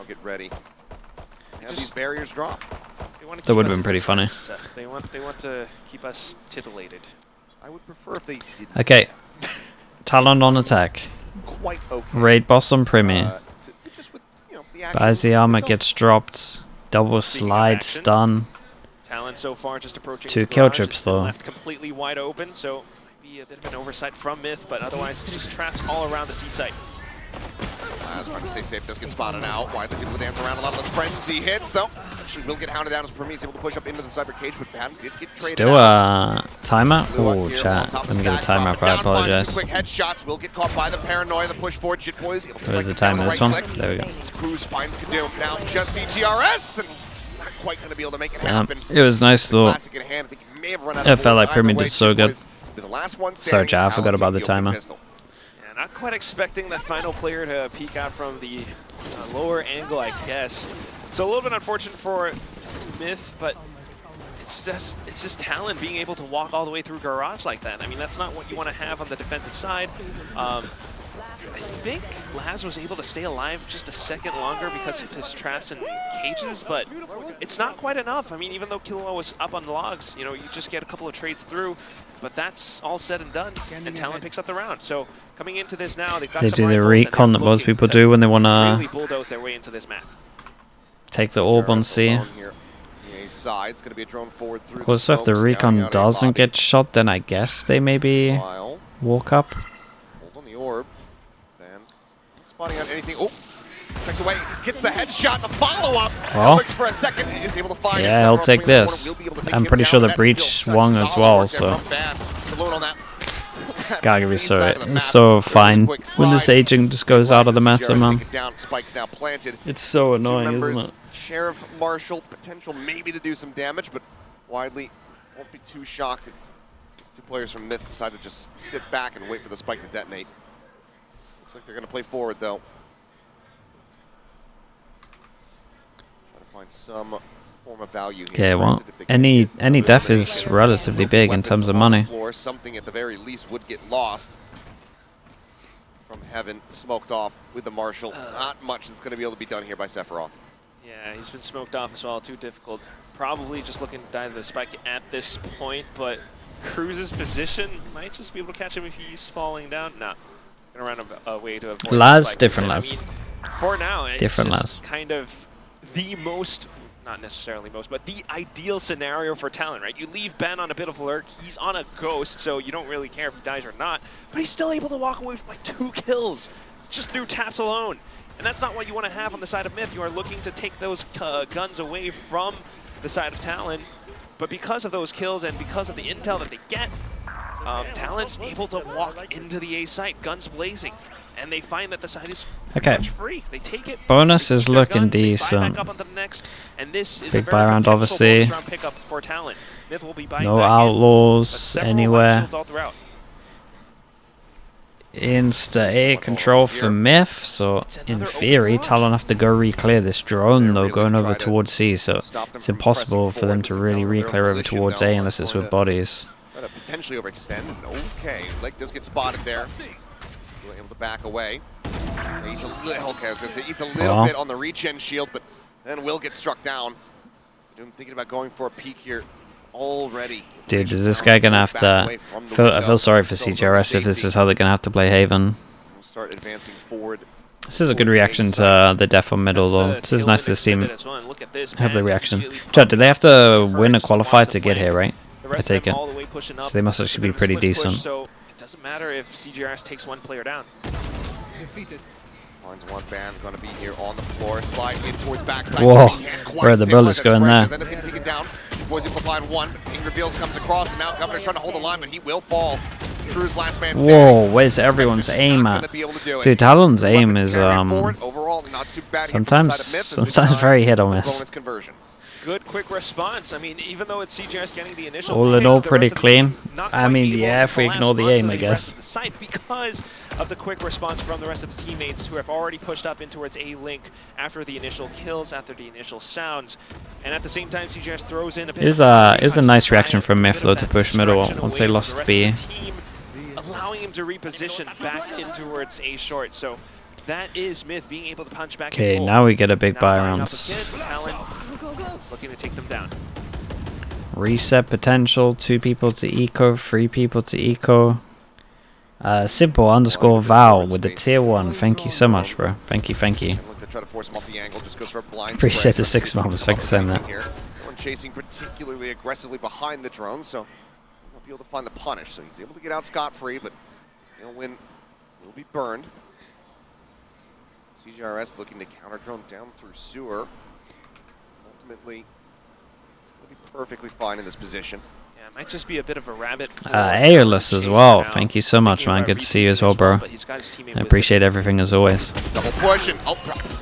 Now get ready. Have these barriers drop. That would have been pretty funny. They want to keep us titillated. I would prefer if they didn't. Okay. Talon on attack. Quite okay. Raid boss on Premier. Just with, Buys the armor, gets dropped. Double slide, stun. Talon so far just approaching 2 kill trips though. Left completely wide open, so might be a bit of an oversight from MITH, but otherwise it's just traps all around the C site. Laz trying to stay safe, does get spotted out. Widely's able to dance around a lot of those frenzy hits, though. Actually will get hounded down as Premier's able to push up into the cyber cage, but Pat did get traded Still out. Timeout? Oh, chat. Let me get a timeout, but I apologize. Quick headshots will get caught by the paranoia, the push forward. Jit Boys able to Where's the time this one? There we go. Cruz finds Kadoom. Now just CGRS, and it's just not quite going to be able to make it happen. It was nice though. Classic in hand. I think he may have run out It of felt like bullets. Premier Either way, did so Jit good. Boys with the last one Sorry, standing, chat, I forgot about the Talon timer. pistol. Not quite expecting that final player to peek out from the lower angle, I guess. It's a little bit unfortunate for MITH, but it's just Talon being able to walk all the way through Garage like that. I mean, that's not what you want to have on the defensive side. I think Laz was able to stay alive just a second longer because of his traps and cages, but it's not quite enough. I mean, even though Killua was up on the logs, you just get a couple of trades through, but that's all said and done, and Talon picks up the round. So coming into this now, they've got They some do the rifles, recon and that they're most looking people to do when they want really to bulldoze their way into this map. take the orb on C. Side. It's going to be a drone forward through Also, if the recon doesn't get shot, then I guess they maybe walk up. Hold on the orb. Then spotting on anything. Oh, checks away. Gets the headshot. The follow-up. Well, looks for a second. Is able to find yeah, I'll take this. I'm pretty sure the breach swung as well, so. Gotta be so fine when this agent just goes out of the meta, man. It's so annoying, isn't it? Sheriff Marshall, potential maybe to do some damage, but Widely won't be too shocked if these two players from MITH decide to just sit back and wait for the spike to detonate. Looks like they're going to play forward, though. Try to find some form of value here. Okay, well, any death is relatively big in terms of money. Something at the very least would get lost from Heaven, smoked off with the Marshall. Not much that's going to be able to be done here by Sephiroth. Yeah, he's been smoked off as well, too difficult. Probably just looking to dive the spike at this point, but Cruz's position might just be able to catch him if he's falling down. Nah, gonna run a way to avoid Laz, different Laz. I mean, for now, it's different just Laz. kind of the most, not necessarily most, but the ideal scenario for Talon, right? You leave Ben on a bit of alert, he's on a ghost, so you don't really care if he dies or not, but he's still able to walk away with like 2 kills just through taps alone. And that's not what you want to have on the side of MITH. You are looking to take those guns away from the side of Talon. But because of those kills and because of the intel that they get, Talon's able to walk into the A site, guns blazing. And they find that the site is pretty much free. They take it. Bonus is looking guns, decent. Up onto the next, and this is big a buy very round, obviously. round pickup for Talon. MITH will be buying No back outlaws anywhere. all throughout. Insta A control for MITH, so in theory Talon have to go re-clear this drone though, going over towards C, so it's impossible for them to really re-clear over towards A unless it's with bodies. Potentially overextend. Okay, Lake does get spotted there. Able to back away. Eats a little, okay, I was going to say eats a little bit on the reach-in shield, but then will get struck down. I'm thinking about going for a peek here already. Dude, is this guy gonna have to? I feel sorry for CGRS if this is how they're gonna have to play Haven. We'll start advancing forward. This is a good reaction to the death on middle, though. This is nice to this team have the reaction. Chad, do they have to win a qualifier to get here, right? I take it. So they must actually be pretty decent. So it doesn't matter if CGRS takes one player down. Defeated. Finds one band going to be here on the floor, sliding in towards backside. Whoa, where are the bullets going there? Boys able to find one, King reveals, comes across, and now Governor's trying to hold the line, but he will fall. Cruz last man standing. Whoa, where's everyone's aim at? Dude, Talon's aim is sometimes very hit or miss. Good quick response. I mean, even though it's CGRS getting the initial all in all, pretty clean. Not I mean, yeah, if we ignore the aim, I guess. The site because of the quick response from the rest of the teammates who have already pushed up in towards A link after the initial kills, after the initial sounds, and at the same time, CGRS throws in a bit. It was a nice reaction from MITH though to push middle once they lost B. Allowing him to reposition back in towards A short. So that is Myth being able to punch back. Okay, now we get a big buy Talon rounds. looking to take them down. Reset potential, 2 people to eco, 3 people to eco. Simple underscore Val with the tier 1. Thank you so much, bro. Thank you, thank you. Appreciate the 6 months. Thanks so much. Chasing particularly aggressively behind the drone, so he'll not be able to find the punish. So he's able to get out scot-free, but Win will be burned. CGRS looking to counter drone down through sewer. Ultimately, it's going to be perfectly fine in this position. Yeah, it might just be a bit of a rabbit. Aeolus as well. Thank you so much, man. Good to see you as well, bro. I appreciate everything as always. Double push and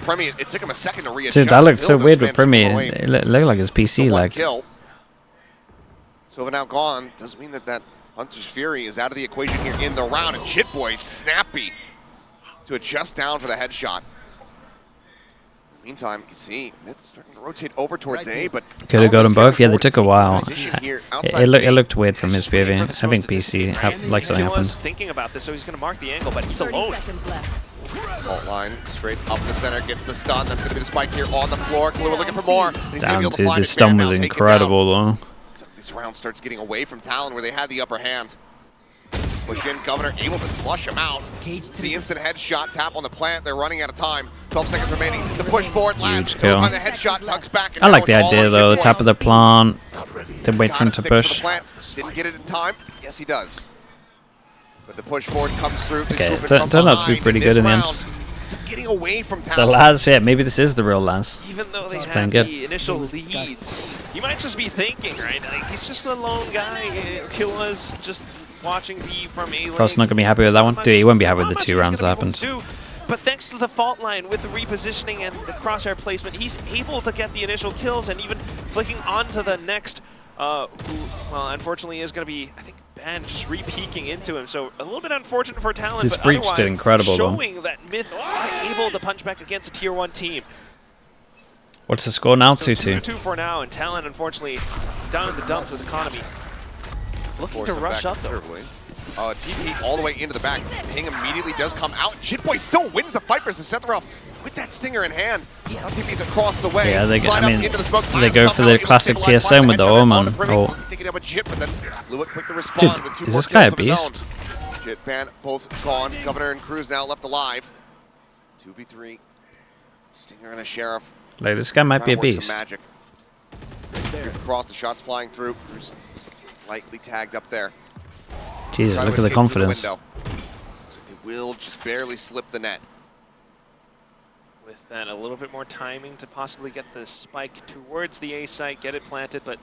Premi, it took him a second to readjust. Dude, that looked so weird with Premi. It looked like his PC lagged. So now gone doesn't mean that Hunter's Fury is out of the equation here in the round, and Chitboy snappy to adjust down for the headshot. Meantime, you can see Myth starting to rotate over towards A, but could have got them both. Yeah, they took a while. It looked weird from his POV. I think PC like something happened. Thinking about this, so he's going to mark the angle, but he's alone. Fault line straight up the center, gets the stun. That's going to be the spike here on the floor. Clue looking for more. Damn, dude, this stun was incredible though. So this round starts getting away from Talon where they had the upper hand. Push in, Governor able to flush him out. It's the instant headshot tap on the plant. They're running out of time. 12 seconds remaining. The push forward last. On the headshot, tucks back. I like the idea though. The tap of the plant. To wait for him to push. Didn't get it in time. Yes, he does. But the push forward comes through. Okay, it turned out to be pretty good in the end. It's getting away from the Laz, yeah, maybe this is the real Laz. Even though they had the initial leads, you might just be thinking, right? Like, he's just a lone guy. Killa's just watching B from A lane. Frost's not gonna be happy with that one. Dude, he won't be happy with the 2 rounds that happened. But thanks to the fault line with the repositioning and the crosshair placement, he's able to get the initial kills and even flicking onto the next, who, well, unfortunately is going to be, I think, Ben just re-peeking into him. So a little bit unfortunate for Talon, this but breach did incredible showing though. that Myth are able to punch back against a tier 1 team. What's the score now? 2-2 for now, and Talon, unfortunately, down in the dumps with economy. Looking to rush up though. TP all the way into the back. Ping immediately does come out. Chitboy still wins the fight versus Sethrelf with that stinger in hand. Now TP's across the way. Yeah, they go for the classic TSM with the Oman. Oh. Dude, is this guy a beast? Jit ban both gone. Governor and Cruz now left alive. 2v3. Stinger and a Sheriff. Like, this guy might be a beast. Magic. Across, the shots flying through. Cruz lightly tagged up there. Jesus, look at the confidence. So they will just barely slip the net. With that, a little bit more timing to possibly get the spike towards the A site, get it planted, but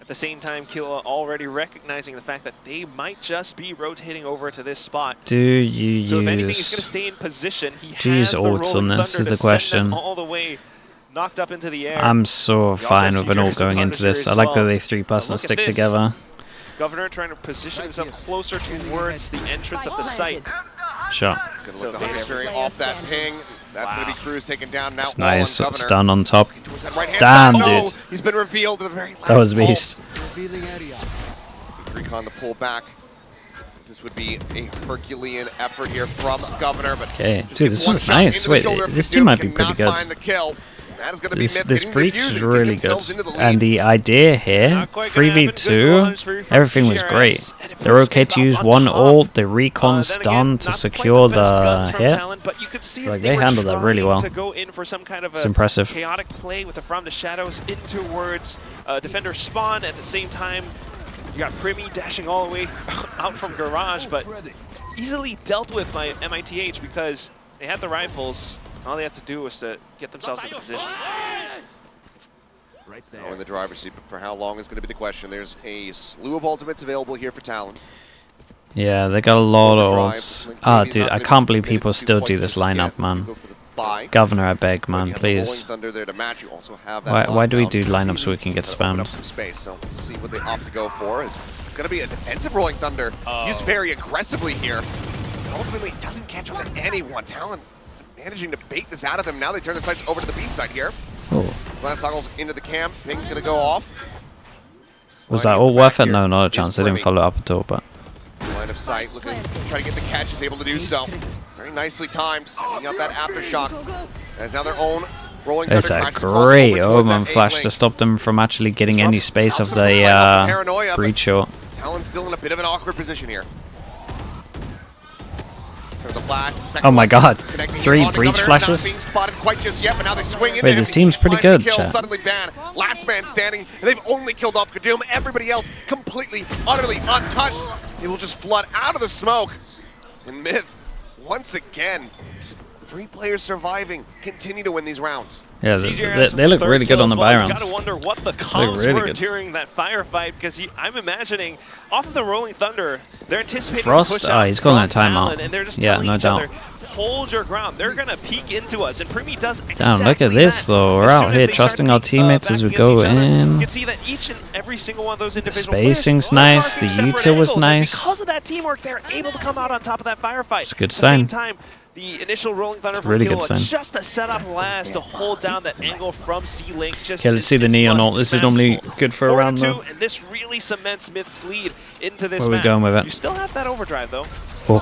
at the same time, Killa already recognizing the fact that they might just be rotating over to this spot. Do you so if anything, use... he's going to stay in position. He use has the ults on this is the question. All the way knocked up into the air. I'm so fine with an ult going into this. I like that they 3-person stick together. Governor trying to position himself closer towards the entrance of the site. Sure. He's going to look the Hunter's Fury off that ping. That's going to be Cruz taken down now. It's nice. Governor. Stun on top. Damn, dude. He's been revealed to the very last that was beast. Recon the pull back. This would be a Herculean effort here from Governor, but okay, dude, this was nice. Wait, this team might be pretty good. This breach is really good, and the idea here, 3v2, everything was great. They're okay to use one ult, the recon stun to secure the hit. Like, they handled that really well. It's impressive. Chaotic play with the From the Shadows in towards defender spawn. At the same time, you got Primi dashing all the way out from Garage, but easily dealt with by MITH because they had the rifles. All they have to do is to get themselves in position. Right there. Now in the driver's seat, but for how long is going to be the question. There's a slew of ultimates available here for Talon. Yeah, they got a lot of ults. Ah, dude, I can't believe people still do this lineup, man. Governor, I beg, man, please. Why do we do lineups so we can get spammed? So see what they opt to go for. It's going to be a defensive Rolling Thunder used very aggressively here. Ultimately, it doesn't catch on to anyone. Talon managing to bait this out of them. Now they turn the sights over to the B side here. Oh. Slash toggles into the camp. Ping's gonna go off. Was that all worth it? No, not a chance. They didn't follow up at all, but. Line of sight, looking, trying to get the catch, is able to do so. Very Very nicely timed, setting up that aftershock. As now their own rolling It's thunder a crashes across great over towards Omen that flash A-link. to stop them from actually getting any space of Stops them from lighting up the Paranoia, breach shot. Talon's still in a bit of an awkward position here. The flash, Oh my god, 3 on breach Governor, flashes? not being spotted quite just yet, but now they swing in Wait, there. this team's pretty Finds the good, kill, chat. suddenly banned. Last man standing, and they've only killed off Kadoom. Everybody else completely, utterly untouched. They will just flood out of the smoke. And MITH, once again, 3 players surviving, continue to win these rounds. Yeah, they look really good on the buy rounds. You gotta wonder what the comms were during that firefight, because I'm imagining off of the Rolling Thunder, they're anticipating Frost, push out he's calling a Talon, timeout. and they're just Yeah, telling no each doubt. other, hold your ground. They're gonna peek into us, and Primi does exactly Damn, look at this that. though. We're As out soon here as they trusting start our peek, teammates as we back go against each other, in. You can see that each and every single one of those individual Spacing's players nice, are the separate util was angles, and nice. because of that teamwork, they're able to come out on top of that firefight. It's a good At the same sign. time, the initial Rolling Thunder from really good Killa, sign. just a setup last to hold down that angle from C-Link. Okay, let's see the Neon ult. This is normally good for a round though. And this really cements MITH's lead into this Where are we map. going with it? You still have that overdrive though. Oh.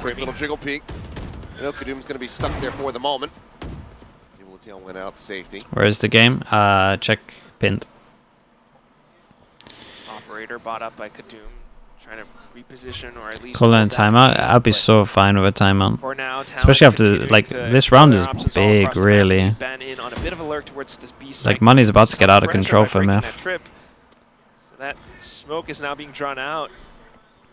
Quick little jiggle peek. You know, Kadoom's going to be stuck there for the moment. Tail went out to safety. Where's the game? Check pinned. Operator bought up by Kadoom, trying to reposition or at least Call in a timeout. I'd be so fine with a timeout. for now, Talon Especially after, continuing like, to this round their is options all big, across the map. really. Ben in on a bit of a lurk towards this B Like, site. money's about to get out of Pressure control by for breaking MITH. that trip. So that smoke is now being drawn out.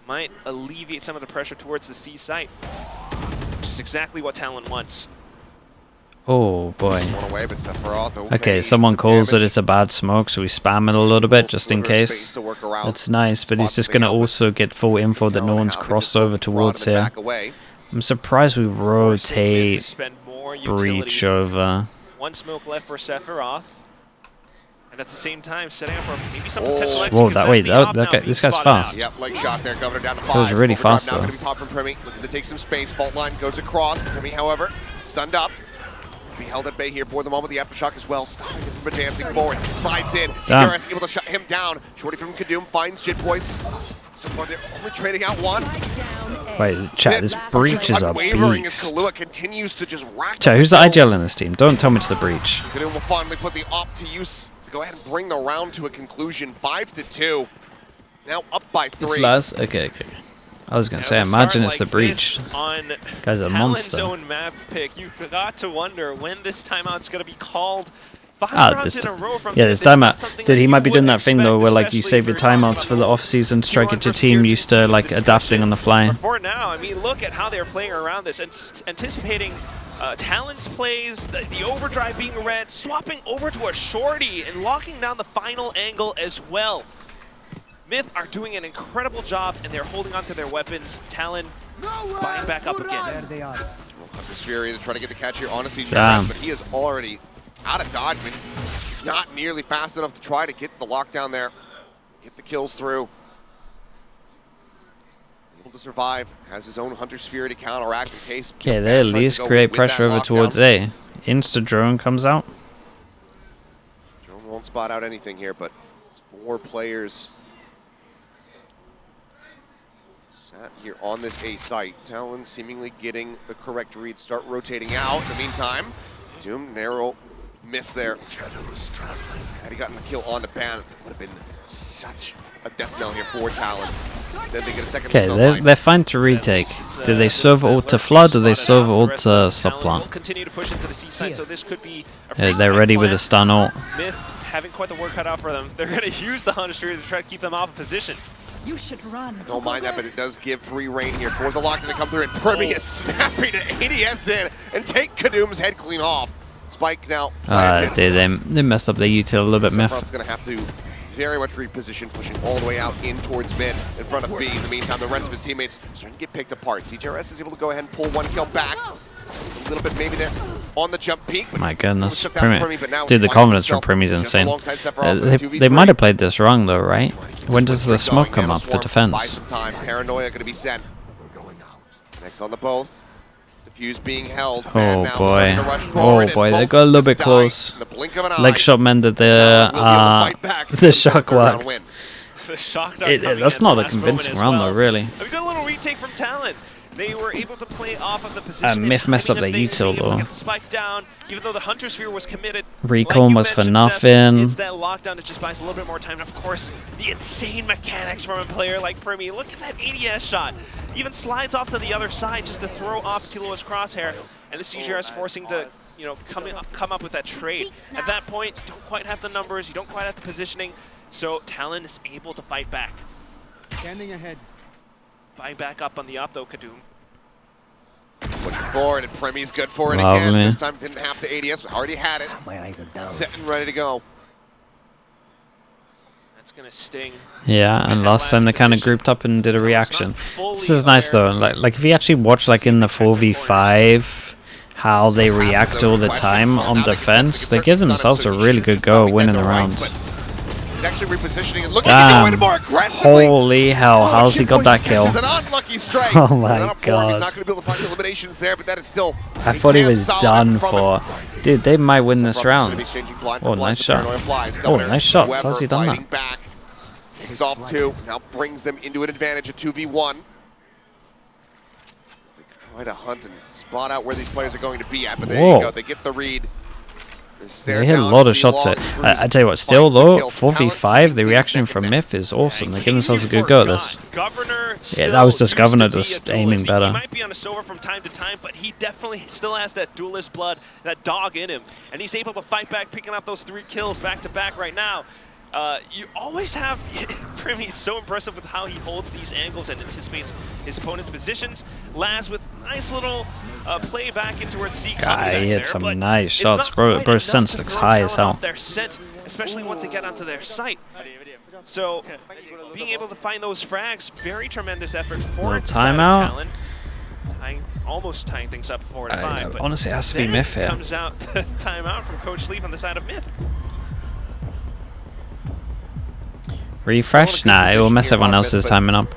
Might alleviate some of the pressure towards the C site. Which is exactly what Talon wants. Oh boy. One away, but Sephiroth, Okay, someone calls that it's a bad smoke, so we spam it a little bit just in case. That's nice, but he's just going to also get full info that no one's crossed over towards here. I'm surprised we rotate breach over. One smoke left for Sephiroth. And at the same time, setting up for maybe some potential exit. Whoa, wait, this guy's fast. Yep, leg shot there, Governor down to 5. That was really fast now though. going to be popped from Primi, looking to take some space. Fault line goes across. Primi, however, stunned up. Be held at bay here for the moment. The aftershock as well, stopping him from advancing forward. Slides in. TRS able to shut him down. Shorty from Kadoom finds Jit Boys. So far, they're only trading out one. Wait, chat, this breach is a unwavering as beast. Kahlua continues to just rack Chat, up who's the kills. IGL in this team? Don't tell me it's the breach. Kadoom will finally put the op to use to go ahead and bring the round to a conclusion. 5-2. Now up by 3. It's Laz? Okay. I was going to say, imagine it's the breach. On Guy's a monster. Talon's own map pick, you got to wonder when this timeout's going to be called. 5 rounds in a row from yeah, this timeout. something Dude, he that might you be doing wouldn't that thing though, expect, where like you save your especially timeouts for the off-season to try to get your team used to like adapting on the fly. But for now, I mean, look at how they're playing around this, and anticipating Talon's plays, the overdrive being read, swapping over to a shorty, and locking down the final angle as well. MITH are doing an incredible job, and they're holding onto their weapons. Talon buying back up again. There they are. Hunter's Fury to try to get the catch here on a siege, Damn. but he is already out of dodge. I mean, he's not nearly fast enough to try to get the lockdown there, get the kills through. Able to survive, has his own Hunter's Fury to counteract in case. Okay, they at least create pressure over towards A. Insta drone comes out. Drone won't spot out anything here, but it's 4 players sat here on this A site. Talon seemingly getting the correct read, start rotating out. In the meantime, Doom, narrow miss there. Had he gotten the kill on the ban, it would have been such a death knell here for Talon. Instead, they get a second. Okay, they're fine to retake. Do they serve ult to flood or do they serve ult to stop plant? Continue to push into the C side, so this could be Yeah, they're ready with a stun ult. MITH having quite the work cut out for them. They're going to use the Hunter's Fury to try to keep them off of position. You should run. Don't mind that, but it does give free reign here for the lock to come through, and Primi is snapping to ADS in and take Kadoom's head clean off. Spike now planted. They messed up their util a little bit, Sephiroth's MITH. going to have to very much reposition, pushing all the way out in towards mid in front of B. In the meantime, the rest of his teammates starting to get picked apart. CJRS is able to go ahead and pull one kill back. A little bit maybe there on the jump peak. My goodness, Took down Primi. but now Dude, the finds confidence from himself Primi's just insane. alongside Sephiroth with a They 2v3. might have played this wrong though, right? Trying to keep When this does the quick smoke going. come up for Nanoswarm buy defense? some time. Paranoia going to be sent. Next on the both. The fuse being held. Oh And now boy. starting to rush Oh forward, boy, and they both got a little just bit die close. in the blink of an eye. Leg shot meant that Talon will be able to fight back the shot third round worked. win. The shock dart coming That's in not the a last convincing moment as round well. though, really. We got a little retake from Talon. They were able to play off of the position. MITH messed up their util though. Get the spike down, even though the Hunter Sphere was committed. Recon was for nothing. It's that lockdown that just buys a little bit more time. And of course, the insane mechanics from a player like Primi. Look at that ADS shot. Even slides off to the other side just to throw off Kiloa's crosshair. And the CGRS forcing to, you know, come up with that trade. At that point, you don't quite have the numbers, you don't quite have the positioning. So Talon is able to fight back. Standing ahead. Fight back up on the op though, Kadum. Pushing forward, and Premi's good for it Lovely. again. This time didn't have to ADS, already had it. My eyes are down. Set and ready to go. That's gonna sting. Yeah, and last time they kind of grouped up and did a reaction. This is nice though. Like if you actually watch like in the 4v5 how they react all the time on defense, they give themselves a really good go at winning the rounds. He's actually repositioning and looking to go in more aggressively. Holy hell, how's he got that kill? An unlucky strike. Oh my god. He's not going to be able to find the eliminations there, but that is still. I thought he was done for. Dude, they might win this round. Oh, nice shot. Oh, nice shots. How's he done that? Takes off 2, now brings them into an advantage of 2v1. They try to hunt and spot out where these players are going to be at, but there you go, they get the read. They hit a lot of shots at. I tell you what, still though, 4v5, the reaction from MITH is awesome. They give themselves a good go at this. Yeah, that was just Governor just aiming better. He might be on a silver from time to time, but he definitely still has that duelist blood, that dog in him. And he's able to fight back, picking up those 3 kills back to back right now. You always have Primi's so impressive with how he holds these angles and anticipates his opponent's positions. Laz with nice little play back in towards C. Guy hit some nice shots. Bro's sense looks high as hell. Their scent, especially once they get onto their site. So being able to find those frags, very tremendous effort for timeout. Talon. Almost tying things up 4-5. But honestly, it has to be MITH here. Comes out the timeout from Coach Leaf on the side of MITH. Refresh? Nah, it will mess everyone else's timing up.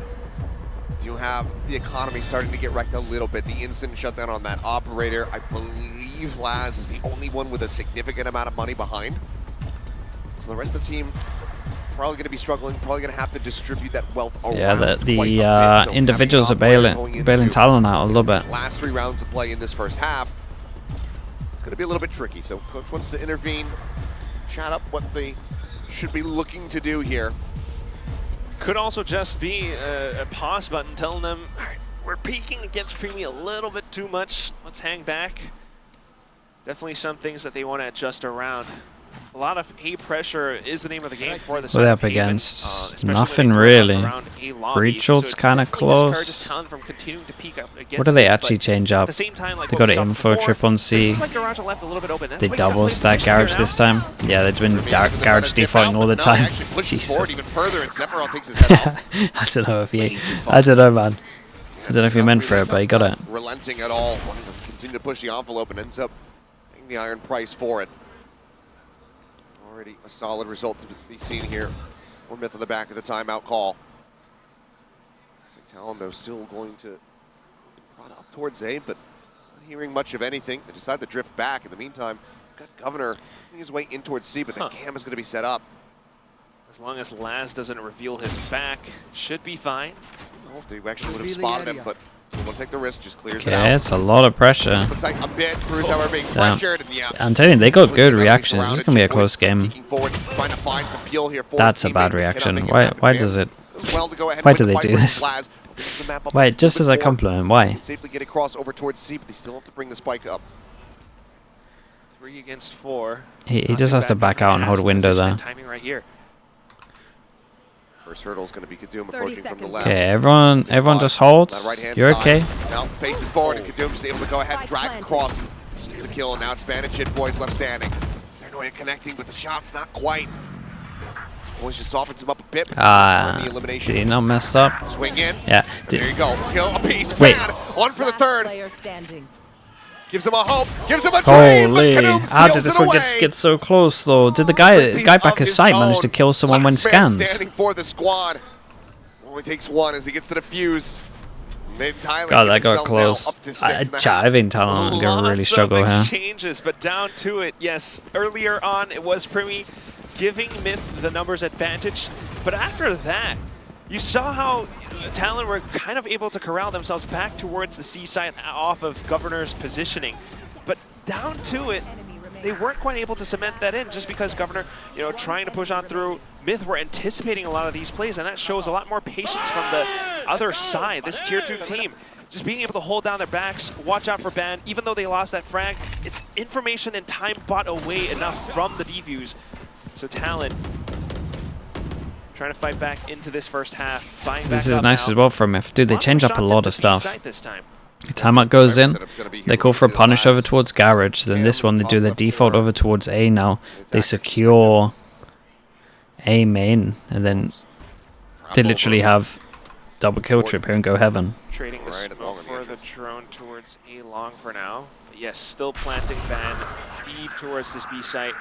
You have the economy starting to get wrecked a little bit. The instant shutdown on that operator. I believe Laz is the only one with a significant amount of money behind. So the rest of the team probably going to be struggling, probably going to have to distribute that wealth around. Yeah, the individuals are bailing Talon out a little bit. Last 3 rounds of play in this first half. It's going to be a little bit tricky. So Coach wants to intervene, chat up what they should be looking to do here. Could also just be a pause button telling them, all right, we're peaking against Primi a little bit too much. Let's hang back. Definitely some things that they want to adjust around. A lot of A pressure is the name of the game for the What are they up against? Nothing really. Breach ult's kind of close. What do they actually change up? They got an info trip on C. They double stack garage this time. Yeah, they've been garage defaulting all the time. Jesus. I don't know if he. I don't know, man. I don't know if he meant for it, but he got it. Relenting at all, wanting to continue to push the envelope and ends up paying the iron price for it. Already a solid result to be seen here. Or MITH on the back of the timeout call. Talon though still going to brought up towards A, but not hearing much of anything. They decide to drift back. In the meantime, got Governor making his way in towards C, but the cam is going to be set up. As long as Laz doesn't reveal his back, should be fine. I don't know if they actually would have spotted him, but they won't take the risk, just clears it out. Yeah, it's a lot of pressure. The site a bit, Cruz, however, being pressured in the I'm telling you, they got good reactions. This is going to be a close game. That's a bad reaction. Why does it... Why do they do this? Why, just as a compliment, why? Safely get across over towards C, but they still have to bring the spike up. 3 against 4. He just has to back out and hold a window there. Timing right here. First hurdle is going to be Kadum approaching from the left. Okay, everyone just holds. You're okay. Now faces forward, and Kadum is able to go ahead and drag across. Gets the kill, and now it's Bandage Hit Boys left standing. Paranoia connecting, but the shot's not quite. Boys just softens him up a bit. The elimination. Did he not mess up? Swing in. Yeah. There you go. Kill a piece. Wait. Bad. On for the third. Gives him a hope. Gives him a dream. Holy! How did this one get so close though? Did the guy back his sight manage to kill someone when scanned? Standing for the squad. Only takes 1 as he gets to the fuse. God, that got close. I think Talon gonna really struggle here. Changes, but down to it. Yes, earlier on it was Primi giving MITH the numbers advantage, but after that, you saw how Talon were kind of able to corral themselves back towards the C side off of Governor's positioning. But down to it, they weren't quite able to cement that in just because Governor, trying to push on through. Myth were anticipating a lot of these plays, and that shows a lot more patience from the other side. This tier 2 team, just being able to hold down their backs, watch out for ban. Even though they lost that frag, it's information and time bought away enough from the defuse. So Talon trying to fight back into this first half. This is nice as well from MITH. Dude, they change up a lot of stuff. Timeout goes in, they go for a punish over towards Garage, then this one they do the default over towards A now. They secure A main, and then they literally have double kill trip here and go heaven. Trading the smoke for the drone towards A long for now. But yes, still planting ban deep towards this B site.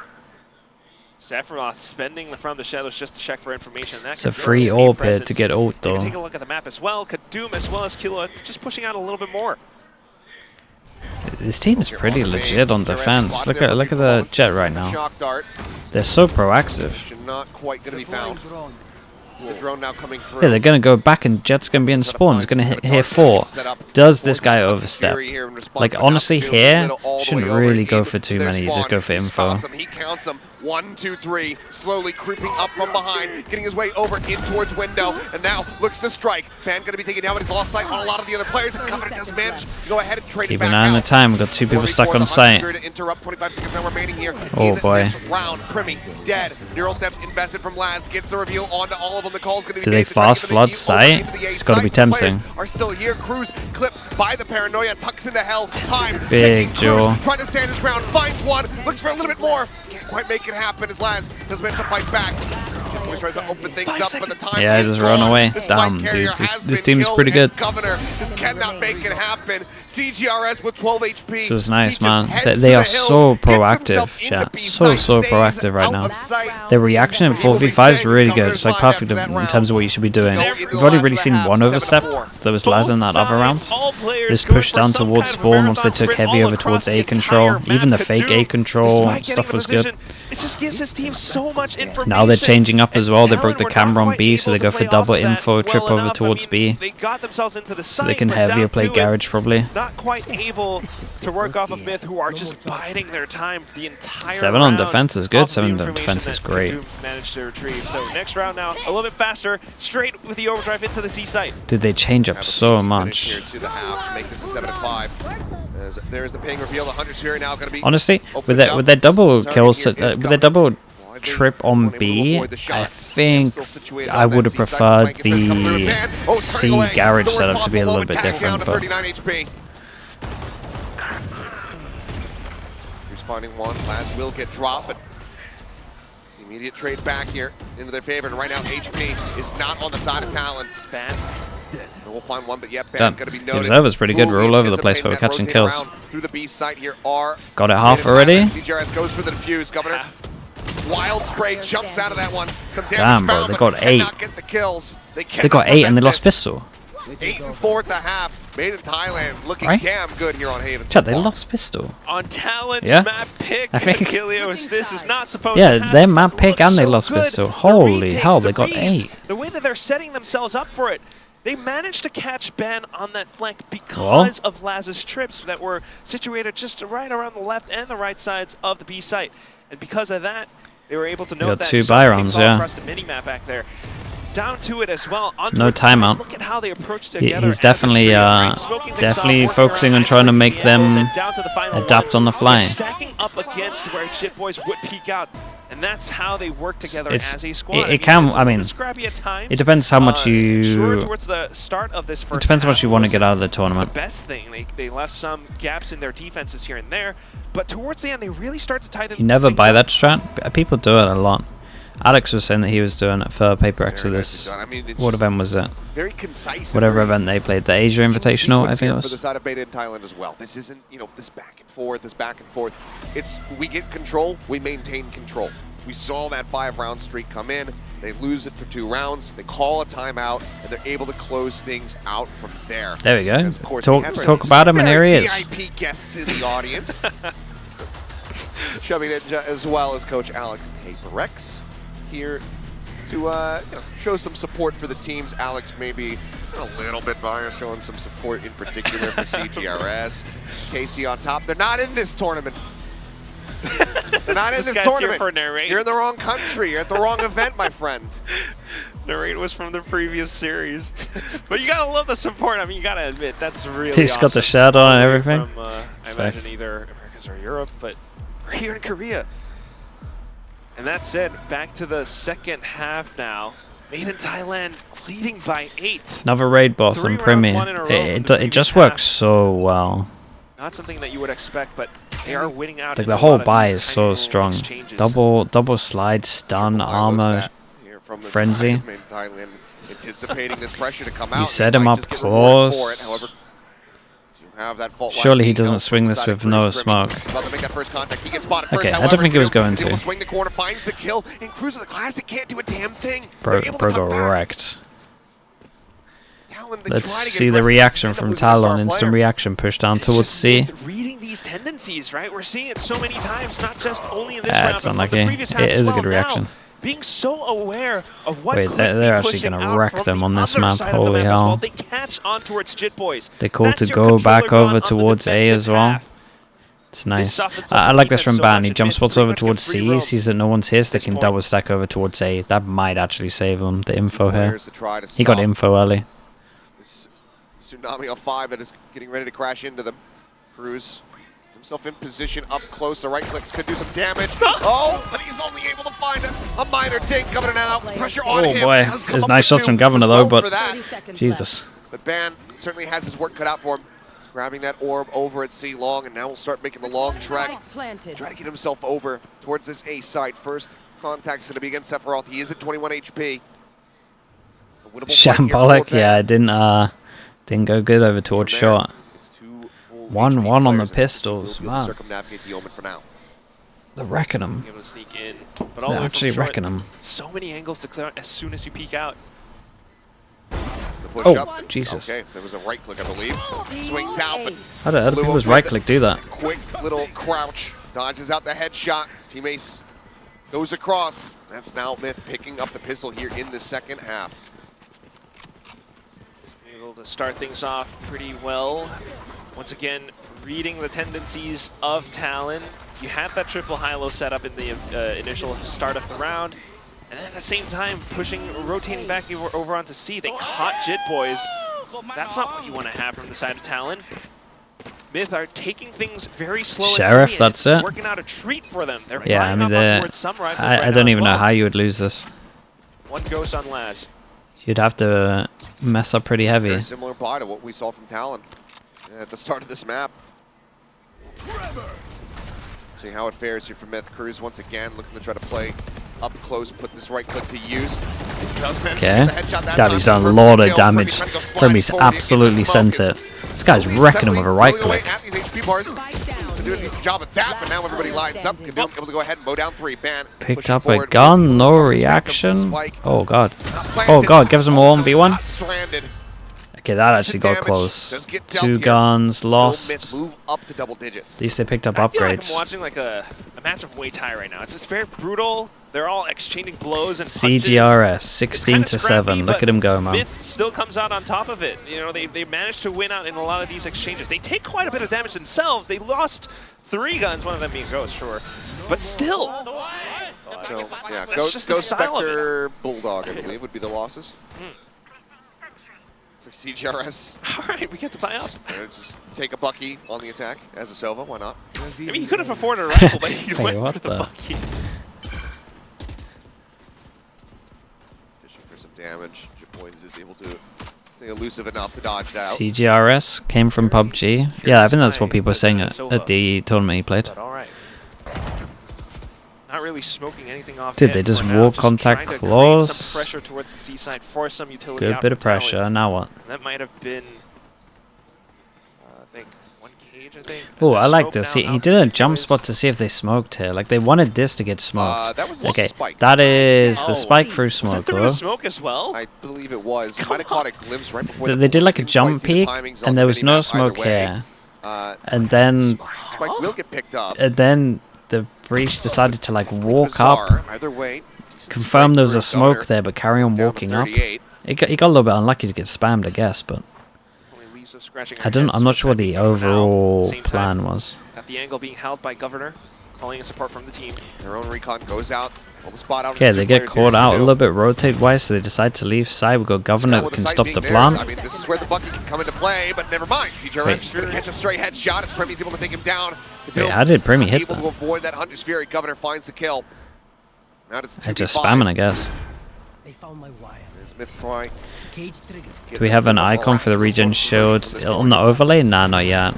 Sephiroth spending from the shadows just to check for information. It's a free AWP here to get ult though. Take a look at the map as well. Kadoom as well as Kilo just pushing out a little bit more. This team is pretty legit on defense. Look at the Jet right now. They're so proactive. Not quite going to be found. The drone now coming through. Yeah, they're going to go back and Jet's going to be in spawn. He's going to hit here 4. Does this guy overstep? Like, honestly, here, shouldn't really go for too many. You just go for info. He counts them. 1, 2, 3. Slowly creeping up from behind. Getting his way over in towards window. And now looks to strike. Ban going to be taken down, but he's lost sight on a lot of the other players. And Covenant does manage to go ahead and trade it back out. Keep an eye on the time. We've got 2 people stuck on site. 25 seconds now remaining here. Oh boy. Round, Primmy, dead. Neural depth invested from Laz. Gets the reveal onto all of them. The call's going to be. Do they fast flood site? It's got to be tempting. Are still here. Cruz clipped by the paranoia. Tucks into hell. Time. Big Joe. Trying to stand his ground. Finds one. Looks for a little bit more. Can't quite make it happen as Laz does manage to fight back. Always tries to open things up, but the time yeah, just run away. Damn, dude. This team is pretty good. Governor just cannot make it happen. CGRS with 12 HP. This was nice, man. They are so proactive, chat. So proactive right now. Their reaction in 4v5 is really good. It's like perfect in terms of what you should be doing. We've already really seen one overstep. There was Laz in that other round. This push down towards spawn once they took heavy over towards A control. Even the fake A control stuff was good. It just gives this team so much information. Now they're changing up as well. They broke the camera on B, so they go for double info, trip over towards B. They got themselves into the so they can heavier play Garage probably. Not quite able to work off of MITH, who are just biding their time the entire 7 on defense is good. 7 on defense is great. Managed to retrieve. So next round now, a little bit faster, straight with the overdrive into the C site. Dude, they change up so much. Make this a 7-5. There's the ping reveal. The Hunter's Fury now going to be. Honestly, with their double kills, with their double trip on B, I think I would have preferred the C Garage setup to be a little bit different. But he's finding one. Laz will get dropped, but immediate trade back here into their favor. And right now, HP is not on the side of Talon. Ban. We'll find one, but yep, Ban going to be noted. Observer's pretty good. We're all over the place, but we're catching kills. Through the B site here are got it half already. CGRS goes for the defuse. Governor. Wild spray jumps out of that one. Some damage damn, bro, they got 8. Get the kills. They got 8 and they lost pistol. 8 and 4 at the half. Made in Thailand. Looking damn good here on Haven. Chat, they lost pistol. On Talon's yeah? map pick, I think Achilleos, this is not supposed to happen. Their map pick and they lost pistol. Holy hell, they got 8. The way that they're setting themselves up for it, they managed to catch Ben on that flank because of Laz's trips that were situated just right around the left and the right sides of the B site. And because of that, they were able to note that 2 Byrons, yeah. Across the mini-map back there. Down to it as well. No timeout. Look at how they approach together. He's definitely focusing on trying to make them adapt on the fly. Stacking up against where Shit Boys would peek out. And that's how they work together as a squad. It can, I mean, it depends how much you. Towards the start of this first it depends how much you want to get out of the tournament. The best thing, they left some gaps in their defenses here and there, but towards the end they really start to tighten. You never buy that strat. People do it a lot. Alex was saying that he was doing it for Paper Exodus. What event was it? Very concise. Whatever event they played, the Asia Invitational, I think it was. For the side of Beta in Thailand as well. This isn't, this back and forth, It's we get control, we maintain control. We saw that 5-round streak come in. They lose it for 2 rounds. They call a timeout, and they're able to close things out from there. There we go. Talk about him, and here he is. VIP guests in the audience. Chubby Ninja, as well as Coach Alex Paperex here to you know, show some support for the teams. Alex maybe a little bit biased, showing some support in particular for CGRS. Casey on top. They're not in this tournament. They're not in this tournament. You're in the wrong country. You're at the wrong event, my friend. Narrate was from the previous series. But you gotta love the support. I mean, you gotta admit, that's really He's awesome. got the shadow and everything. From, I imagine either Americas or Europe, but we're here in Korea. And that said, back to the second half now. Made in Thailand, leading by 8. Another raid boss on Premier. It just works so well. Not something that you would expect, but they are winning out. Like the whole buy is so strong. Double slide, stun, armor, frenzy. Anticipating this pressure to come out. You set him up close. Surely he doesn't swing this with no smoke. Okay, I don't think he was going to. Swing the corner, finds the kill, and Cruz with the classic can't do a damn thing. Bro got wrecked. Let's see the reaction from Talon. Instant reaction, push down towards C. Reading these tendencies, right? We're seeing it so many times, not just only in this round, It's but unlucky. the previous half It as is a well. good reaction. Now, being so aware of what Wait, they're actually gonna wreck them on this map. Holy hell! Well. They catch on towards Jit Boys. They call to go back over towards A as well. It's nice. I like this from Ban. He jump spots over towards C, sees that no one's here, so they can double stack over towards A. That might actually save him. The info here. He got info early. Tsunami on 5 that is getting ready to crash into them. Cruz gets himself in position up close. The right clicks could do some damage. Oh, but he's only able to find a minor dink coming in and out. Pressure on him. Oh boy, there's nice shots from Governor though, but Jesus. But Ban certainly has his work cut out for him. He's grabbing that orb over at C long, and now we'll start making the long trek. Try to get himself over towards this A side. First contact's going to be against Sephiroth. He is at 21 HP. Shambolic, yeah, it didn't go good over towards short. 1-1 on the pistols, man. They're wrecking them. They're actually wrecking them. So many angles to clear out as soon as you peek out. Oh, Jesus. Okay, there was a right click, I believe. Swings out, but how do people's right click do that? Quick little crouch. Dodges out the headshot. Teammates goes across. That's now MITH picking up the pistol here in the second half. Able to start things off pretty well. Once again, reading the tendencies of Talon. You have that triple high-low setup in the initial start of the round, and at the same time, rotating back over onto C. They caught Jit Boys. That's not what you want to have from the side of Talon. MITH are taking things very slow. Sheriff, that's it. Working out a treat for them. They're yeah, I mean, I don't even know how you would lose this. One ghost on Laz. You'd have to mess up pretty heavy. Very similar buy to what we saw from Talon at the start of this map. See how it fares here for MITH. Cruz once again looking to try to play up close, put this right click to use. Okay. God, he's done a lot of damage. Premi's absolutely sent it. This guy's wrecking him with a right click. Doing a decent job at that, but now everybody lines up. Able to go ahead and mow down 3. Ban picked up a gun, no reaction. Oh god. Oh god, gives him a 1v1. Okay, that actually got close. 2 guns, lost. At least they picked up upgrades. I feel like I'm watching like a match of Muay Thai right now. It's just very brutal. They're all exchanging blows and punches. CGRS 16-7. Look at him go, man. MITH still comes out on top of it. You know, they managed to win out in a lot of these exchanges. They take quite a bit of damage themselves. They lost 3 guns, one of them being Ghost, sure. But still. So, yeah, Ghost Spectre, Bulldog, I believe, would be the losses. It's like CGRS. All right, we get to buy up. Just take a Bucky on the attack as a Sova, why not? I mean, he could have afforded a rifle, but he went for the Bucky. Fishing for some damage. Jit Boys is able to stay elusive enough to dodge that out. CGRS came from PUBG. Yeah, I think that's what people were saying at the tournament he played. All right. Not really smoking anything off. Dude, they just walk contact close. Some pressure towards the C side, force some utility. Good bit of pressure. Now what? That might have been, I think, 1 cage. I think. Oh, I like this. He did a jump spot to see if they smoked here. Like they wanted this to get smoked. That was okay, spike. that is the spike through smoke. Was that through the smoke as well? I believe it was. You might have caught a glimpse right before. They did like a jump peek, and there was no smoke here. And then spike will get picked up. And then the breach decided to like walk up. Either way, Confirmed there was a smoke there, but carry on walking up. He got a little bit unlucky to get spammed, I guess, but I'm not sure what the overall plan was. At the angle being held by Governor, calling in support from the team. Their own recon goes out. The spot out. Okay, they get caught out a little bit rotate-wise, so they decide to leave side. We got Governor that can stop the plant. I mean, this is where the bucket can come into play, but never mind. CJRS is going to catch a straight headshot as Premi's able to take him down. Wait, how did Premi hit able that? to avoid that Hunter's Fury. Governor finds the kill. Now it's just spamming, I guess. They found my wire. There's MITH Fry. Cage trigger. Do we have an icon for the regen shield on the overlay? Nah, not yet.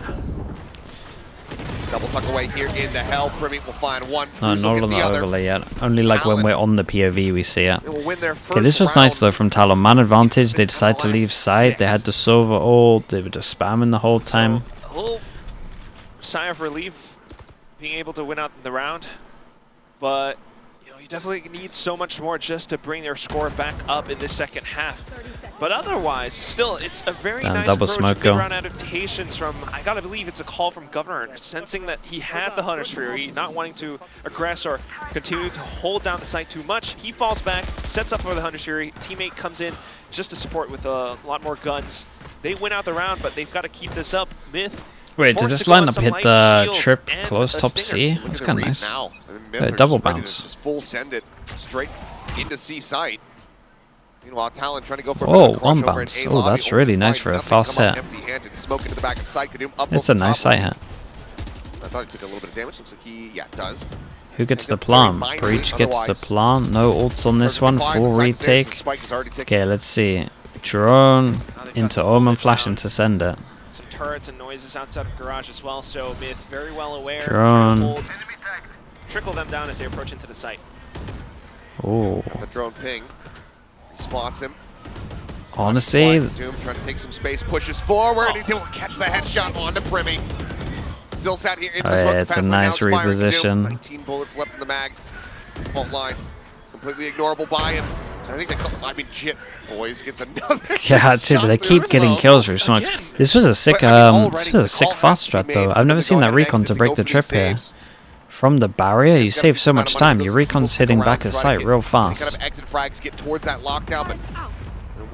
Double tuck away here into hell. Primi will find one. No, not on the overlay yet. Only like when we're on the POV we see it. Okay, this was nice though from Talon. Man advantage. They decided to leave side. They had the Sova ult. They were just spamming the whole time. A little sigh of relief being able to win out the round, but you definitely need so much more just to bring their score back up in this second half. But otherwise, still, it's a very nice double approach smoke to go. mid-round adaptations from, I gotta believe it's a call from Governor, sensing that he had the Hunter's Fury, not wanting to aggress or continue to hold down the site too much. He falls back, sets up for the Hunter's Fury, teammate comes in just to support with a lot more guns. They win out the round, but they've got to keep this up. MITH. Wait, does this lineup hit the trip close top C? That's kind of nice. Double bounce. Just full send it straight into C site. Meanwhile, Talon trying to go for one bounce. Oh, that's really nice for a fast hit. It's a nice side hit. I thought he took a little bit of damage. Looks like he, does. Who gets the plant? Breach gets the plant. No ults on this one. Full retake. Okay, let's see. Drone into Omen Flash into send it. Some turrets and noises outside of garage as well, so MITH very well aware. Drone. Trickle them down as they approach into the site. Oh. The drone ping. He spots him. Honestly, Doom trying to take some space, pushes forward. He's able to catch the headshot onto Primi. Still sat here in the smoke. It's a nice reposition. 19 bullets left in the mag. Fault line completely ignorable by him. I think they call, I mean, Jit boys gets another. Yeah, dude, they keep getting kills for smokes. This was a sick, fast strat though. I've never seen that recon to break the trip here. From the barrier, you save so much time. Your recon's hitting back at sight real fast. Exit frags get towards that lockdown, but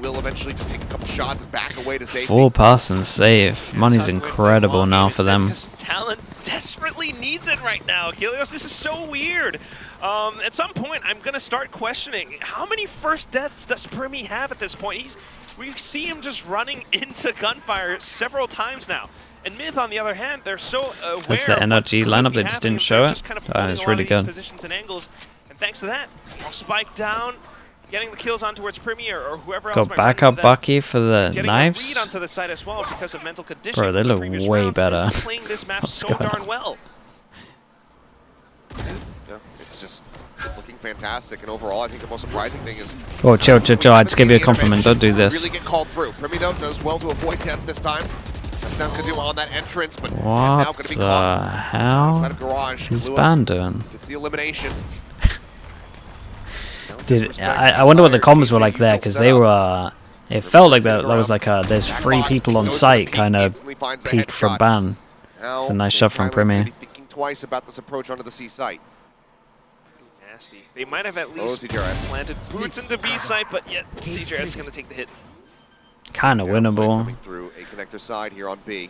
will eventually just take a couple shots and back away to safety. Full pass and save. Money's incredible now for them. Talon desperately needs it right now. Helios, this is so weird. At some point, I'm going to start questioning how many first deaths does Primi have at this point? We see him just running into gunfire several times now. And MITH, on the other hand, they're so aware. That's the NRG lineup. They just didn't show it. It's really good. Positions and angles, and thanks to that, spike down, getting the kills on towards Primi or whoever else. Got backup Bucky for the knives. Onto the side as well because of mental conditioning. Bro, they look way better. Playing this map so darn well. Yeah, it's just looking fantastic, and overall, I think the most surprising thing is. Oh, chill. I'd just give you a compliment. Don't do this. Really get called through. Primi though knows well to avoid death this time. Touchdown could do on that entrance, but now going to be caught hell of garage. is Ban doing? It's the elimination. Dude, I wonder what the comms were like there, because they were. It felt like that was like a there's 3 people on site kind of peak from Ban. It's a nice shot from Primi. Thinking twice about this approach onto the C site. Nasty. They might have at least planted boots into B site, but yet CJRS is going to take the hit. Kind of winnable. Coming through a connector side here on B.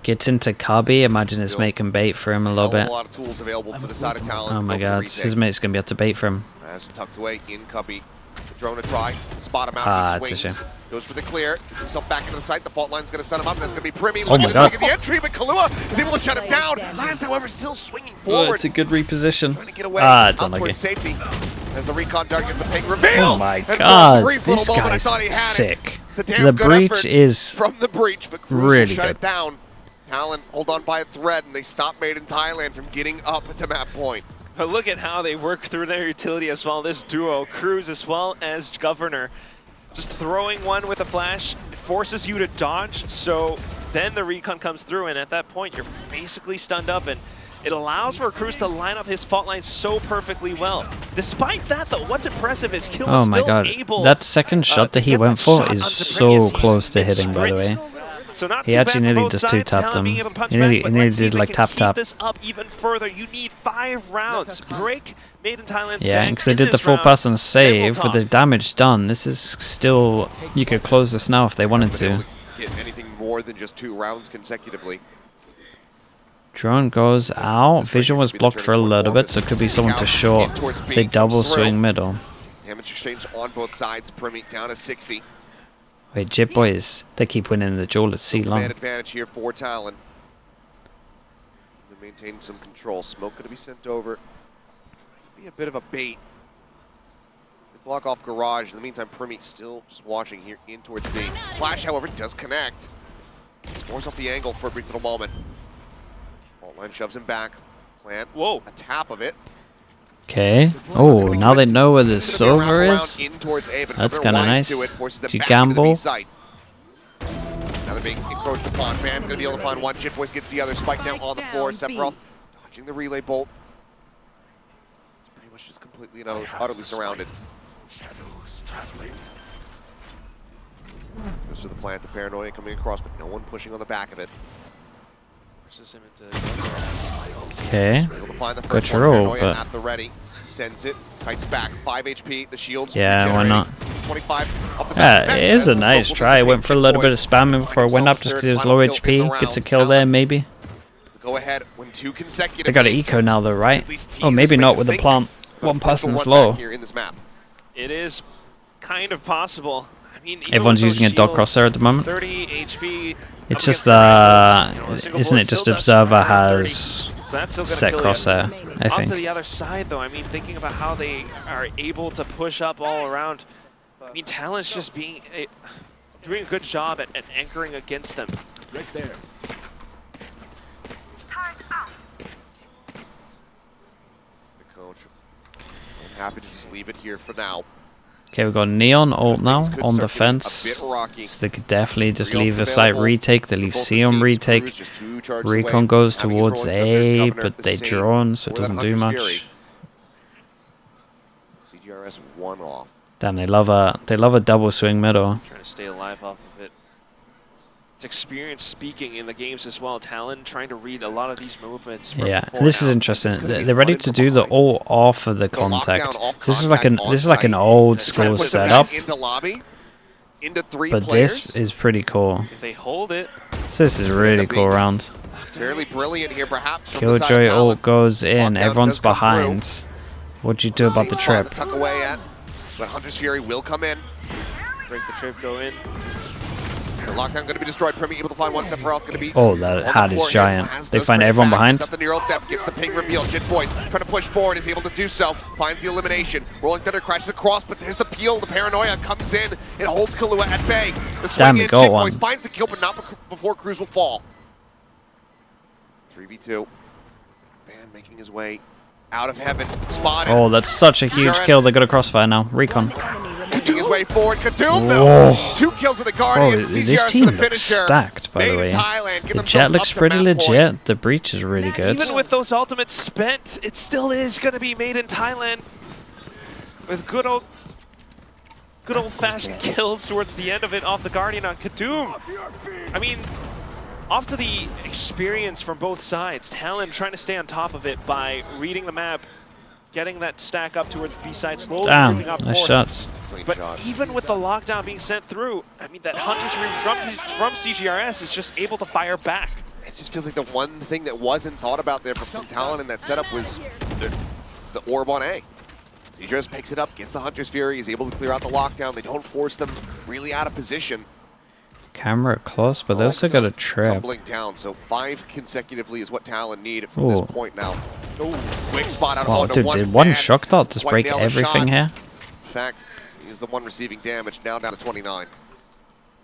Gets into Cubby. Imagine it's making bait for him a little bit. A lot of tools available to the side of Talon. Oh my god, his mate's going to be able to bait for him. As tucked away in Cubby. The drone to try. Spot him out. He swings. Goes for the clear. Gets himself back into the site. The fault line's going to set him up. And that's going to be Primi. Oh my god. Look at the entry, but Kahlua is able to shut him down. Laz, however, still swinging forward. Oh, it's a good reposition. Trying to get away. It's unlucky. Safety. As the recon dart gets a ping reveal. Oh my god, this guy's sick. The breach is from the breach, but Cruz really will shut good. it down. Talon hold on by a thread, and they stop Made in Thailand from getting up to map point. But look at how they work through their utility as well. This duo, Cruz as well as Governor, just throwing one with a flash, it forces you to dodge. So then the recon comes through, and at that point, you're basically stunned up, and it allows for Cruz to line up his fault line so perfectly well. Despite that, though, what's impressive is Kill is still able. That second shot that he went for is so close to hitting, by the way. So not He too actually bad for nearly both just sides. two-tapped Talon him. being able to punch He nearly back, but let's see did if they like can tap-tap. keep this up even further. You need 5 rounds. Break Made in Thailand's Yeah, bank because they in did the this full round, person then we'll save with the talk. damage done. This is still, you could close this now if they wanted to. Get anything more than just 2 rounds consecutively. Drone goes out. Vision was blocked for a little bit, so it could be someone to short. Say double swing middle. Damage exchange on both sides. Primi down to 60. Wait, Jib Boys, they keep winning the duel at C long. Bad advantage here for Talon. They're maintaining some control. Smoke going to be sent over. Be a bit of a bait. They block off garage. In the meantime, Primi still just watching here in towards B. Flash, however, does connect. Scores off the angle for a brief little moment. Fault line shoves him back. Plant. Whoa. A tap of it. Okay. Oh, now they know where the silver is. In towards A, but That's they're kind of wise nice. to it, forces them Did you back into the B gamble? site. Now they're being encroached upon. Bam going to be able to find one. Jit Boys gets the other. Spike now on the floor. Sephiroth dodging the relay bolt. It's pretty much just completely and utterly surrounded. Shadows traveling. Goes to the plant, the paranoia coming across, but no one pushing on the back of it. Forces him into Okay. Able to find the Good first one. roll, Paranoia but at the ready. Sends it. Kites back. 5 HP. The shields. Yeah, why regenerating. not? It's 25 up the Yeah, back. it is a As the nice smoke will try. Went dissipate. for a little bit of spamming before it went up just because he was low HP. Gets a kill there, maybe. Go ahead when 2 consecutive. They got an eco now though, right? At least Oh, tease maybe us, not make with us the think. plant. But One a push for person's one back low. here in this map. It is kind of possible. I mean, even Everyone's with those using a dog shields, crosshair at the moment. 30 HP. It's up just against the rifles, you know, a single isn't bullet it just still does Observer 130. has So that's still gonna set kill you. crosshair, I Off to think. the other side, though, I mean, thinking about how they are able to push up all around. I mean, Talon's just doing a good job at anchoring against them. Right there. The coach. I'm happy to just leave it here for now. Okay, we've got Neon ult now Things could on start the getting a fence. bit rocky. So they could definitely just Real leave the site available. retake. They leave Both C the on teams, retake. Cruz just 2 charges Recon away. goes Having his towards rolling thunder, A, Governor but the they same drone, so it for that doesn't do Hunter's much. Fury. CGRS 1 off. Damn, they love a double swing middle. Trying to stay alive off of it. It's experience speaking in the games as well. Talon trying to read a lot of these movements. From Yeah, before this is now. interesting. This is gonna be They're ready flooded to from do the behind. ult off of the lockdown contact. off This is like an contact old Trying to school push them setup, back Into lobby. Into 3 but players. this is pretty cool. If they hold it, So this is really cool round. Fairly brilliant here, perhaps. From the side of Killjoy Talon. ult goes in. Lockdown Everyone's does come through. behind. What'd you do about the Same spot trip? to tuck away at, but Hunter's Fury will come in. break the trip, go in. The lockdown going to be destroyed. Primi able to find one. Sephiroth going to be. Oh, that on the hat is floor. giant. His They does find bring it everyone back. behind. Gets up the neural depth, gets the ping reveal. Jit Boys trying to push forward, is able to do so. Finds the elimination. Rolling Thunder crashes across, but there's the peel. The paranoia comes in. It holds Kahlua at bay. The swing Damn, he in. got Jit one. Boys finds the kill, but not before Cruz will fall. 3v2. Van making his way out of heaven. Spotted. Oh, that's such a huge CRS. kill. They got a crossfire now. Recon. Cutting his way forward. Kadum, though. Whoa. 2 kills with the Oh, Guardian. this CGRS team for the looks finisher. stacked, by the Made way. in Thailand. Get The themselves jet up looks to pretty map point. legit. The breach is really good. Even with those ultimates spent, it still is going to be made in Thailand. With good old-fashioned kills towards the end of it off the Guardian on Kadum. I mean, off to the experience from both sides. Talon trying to stay on top of it by reading the map, getting that stack up towards the B side, slowly Damn, moving up nice north. shots. Clean But shot. even with the lockdown being sent through, I mean, that Hunter's Ring from CGRS is just able to fire back. It just feels like the one thing that wasn't thought about there from Talon in that setup was the orb on A. CGRS picks it up, gets the Hunter's Fury, is able to clear out the lockdown. They don't force them really out of position. Camera close, but they also got a trip. Tumbling down, so 5 consecutively is what Talon need from this Ooh. point now. Quick spot out of Wow, onto dude, one did one man. shock dot just Quite break nailed the everything shot. here? In fact, he's the one receiving damage, now down to 29.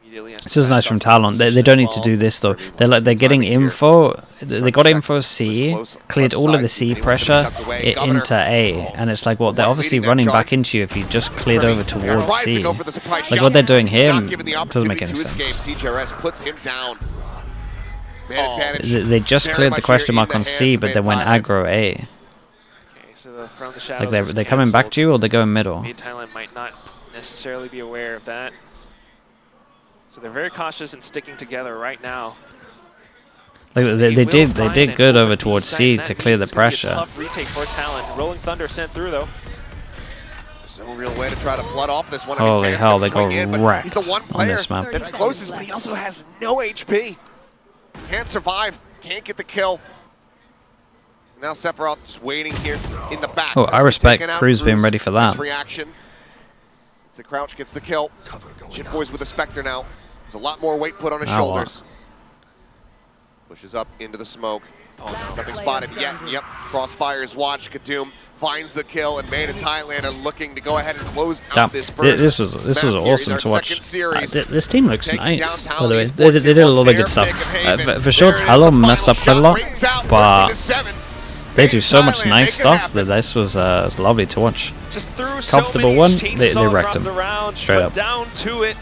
Immediately has to This is back nice up from the Talon. They position don't as need to well. do this though. They're getting info. They got info C, cleared all of the C pressure into A, and it's like, well, they're obviously running back into you if you just cleared over towards C. Like what they're doing here doesn't make any sense. CGRS puts him down. Man Oh. advantage. They just Very cleared the much question here in mark the on C, hands but of they went Thailand. aggro A. Okay, so from the shadows Like they're was coming back canceled. to you or they're going middle. Thailand might not necessarily be aware of that. So they're very cautious and sticking together right now. Like they did good over towards C to clear the pressure. Tough retake for Talon. Rolling Thunder sent through though. There's no real way to try to flood off this one. Holy hell, they got wrecked he's the one on player this map. that's closest, but he also has no HP. Can't survive, can't get the kill. Now Sephiroth just waiting here in the back. Oh, I respect Cruz being ready for that. Reaction. So Crouch gets the kill. Jit Boy's with a Spectre now. There's a lot more weight put on his shoulders. Pushes up into the smoke. Oh, no. Nothing spotted yet. Yep. Crossfire's watch. Kadoom finds the kill, and Made in Thailand are looking to go ahead and close out this first. This was awesome to watch. This team looks nice. By the way, they did a lot of good stuff. For sure, Talon messed up quite a lot, but they do so much nice stuff that this was lovely to watch. Just threw Comfortable so many one. exchanges They all wrecked across him the round, straight but up. down to it.